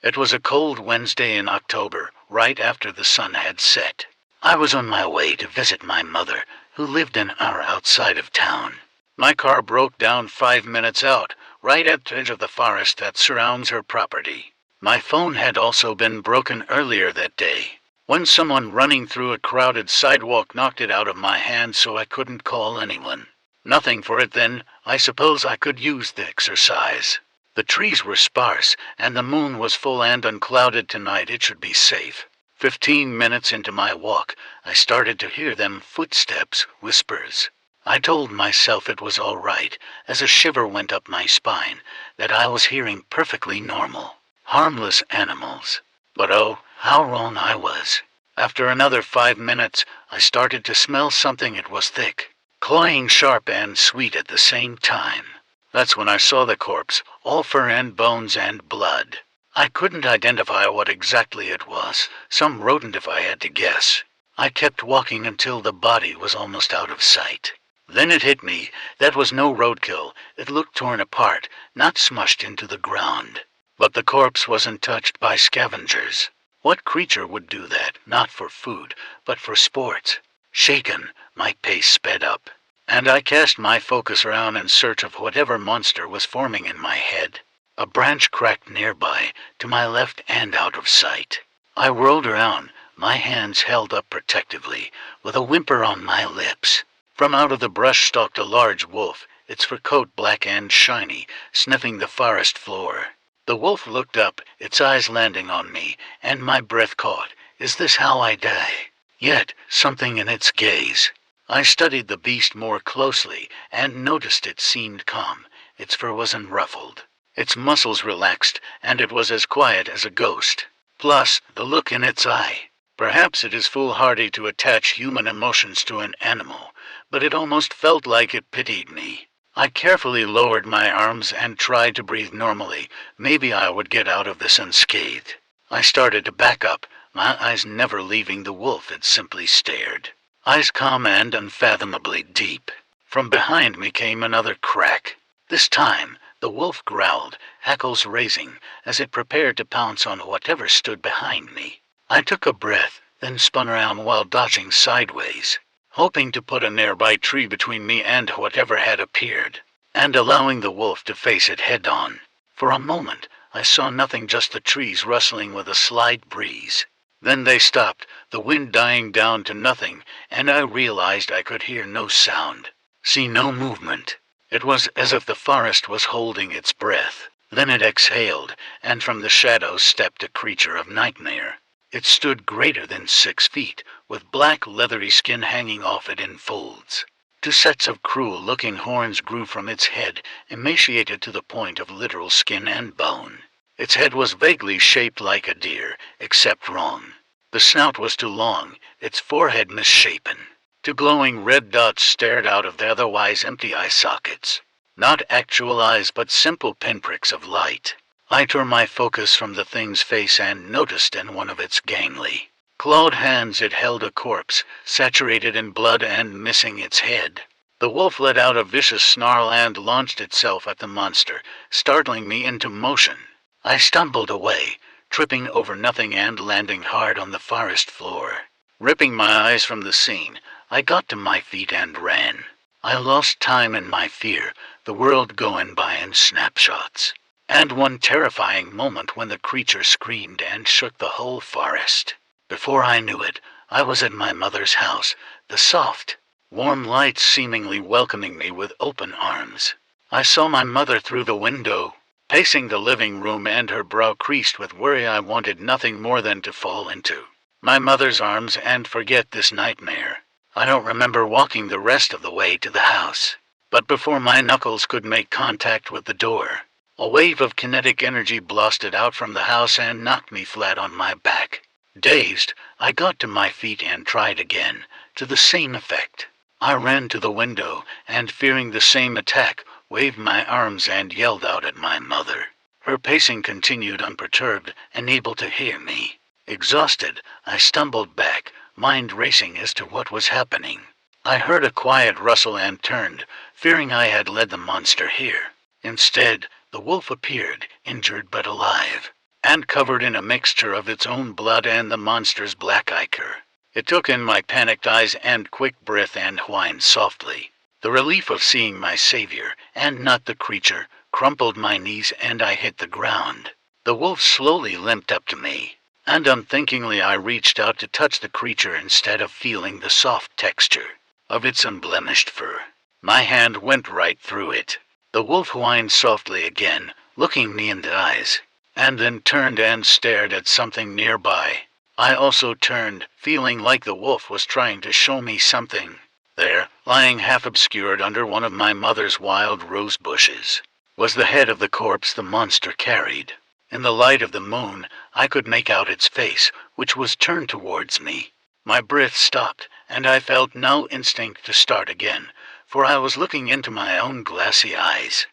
It was a cold Wednesday in October, right after the sun had set. I was on my way to visit my mother, who lived an hour outside of town. My car broke down 5 minutes out, right at the edge of the forest that surrounds her property. My phone had also been broken earlier that day, when someone running through a crowded sidewalk knocked it out of my hand so I couldn't call anyone. Nothing for it then. I suppose I could use the exercise. The trees were sparse, and the moon was full and unclouded tonight. It should be safe. 15 minutes into my walk, I started to hear them footsteps, whispers. I told myself it was all right, as a shiver went up my spine, that I was hearing perfectly normal, harmless animals. But oh, how wrong I was. After another 5 minutes, I started to smell something. It was thick, cloying, sharp, and sweet at the same time. That's when I saw the corpse, all fur and bones and blood. I couldn't identify what exactly it was, some rodent if I had to guess. I kept walking until the body was almost out of sight. Then it hit me. That was no roadkill. It looked torn apart, not smushed into the ground. But the corpse wasn't touched by scavengers. What creature would do that, not for food, but for sport? Shaken, my pace sped up, and I cast my focus around in search of whatever monster was forming in my head. A branch cracked nearby, to my left and out of sight. I whirled around, my hands held up protectively, with a whimper on my lips. From out of the brush stalked a large wolf, its fur coat black and shiny, sniffing the forest floor. The wolf looked up, its eyes landing on me, and my breath caught. Is this how I die? Yet, something in its gaze. I studied the beast more closely, and noticed it seemed calm. Its fur wasn't ruffled. Its muscles relaxed, and it was as quiet as a ghost. Plus, the look in its eye. Perhaps it is foolhardy to attach human emotions to an animal, but it almost felt like it pitied me. I carefully lowered my arms and tried to breathe normally. Maybe I would get out of this unscathed. I started to back up, my eyes never leaving the wolf. It simply stared. Eyes calm and unfathomably deep. From behind me came another crack. This time, the wolf growled, hackles raising, as it prepared to pounce on whatever stood behind me. I took a breath, then spun around while dodging sideways, hoping to put a nearby tree between me and whatever had appeared, and allowing the wolf to face it head-on. For a moment, I saw nothing, just the trees rustling with a slight breeze. Then they stopped, the wind dying down to nothing, and I realized I could hear no sound, see no movement. It was as if the forest was holding its breath. Then it exhaled, and from the shadows stepped a creature of nightmare. It stood greater than 6 feet, with black leathery skin hanging off it in folds. 2 sets of cruel-looking horns grew from its head, emaciated to the point of literal skin and bone. Its head was vaguely shaped like a deer, except wrong. The snout was too long, its forehead misshapen. 2 glowing red dots stared out of the otherwise empty eye sockets. Not actual eyes, but simple pinpricks of light. I tore my focus from the thing's face and noticed in one of its gangly, clawed hands it held a corpse, saturated in blood and missing its head. The wolf let out a vicious snarl and launched itself at the monster, startling me into motion. I stumbled away, tripping over nothing and landing hard on the forest floor. Ripping my eyes from the scene, I got to my feet and ran. I lost time in my fear, the world going by in snapshots. And one terrifying moment when the creature screamed and shook the whole forest. Before I knew it, I was at my mother's house, the soft, warm lights seemingly welcoming me with open arms. I saw my mother through the window, pacing the living room, and her brow creased with worry I wanted nothing more than to fall into my mother's arms and forget this nightmare. I don't remember walking the rest of the way to the house, but before my knuckles could make contact with the door, a wave of kinetic energy blasted out from the house and knocked me flat on my back. Dazed, I got to my feet and tried again, to the same effect. I ran to the window, and fearing the same attack, waved my arms and yelled out at my mother. Her pacing continued unperturbed and able to hear me. Exhausted, I stumbled back, mind racing as to what was happening. I heard a quiet rustle and turned, fearing I had led the monster here. Instead, the wolf appeared, injured but alive. and covered in a mixture of its own blood and the monster's black ichor. It took in my panicked eyes and quick breath and whined softly. The relief of seeing my savior, and not the creature, crumpled my knees and I hit the ground. The wolf slowly limped up to me, and unthinkingly I reached out to touch the creature instead of feeling the soft texture of its unblemished fur. My hand went right through it. The wolf whined softly again, looking me in the eyes, and then turned and stared at something nearby. I also turned, feeling like the wolf was trying to show me something. There, lying half obscured under one of my mother's wild rose bushes, was the head of the corpse the monster carried. In the light of the moon, I could make out its face, which was turned towards me. My breath stopped, and I felt no instinct to start again, for I was looking into my own glassy eyes.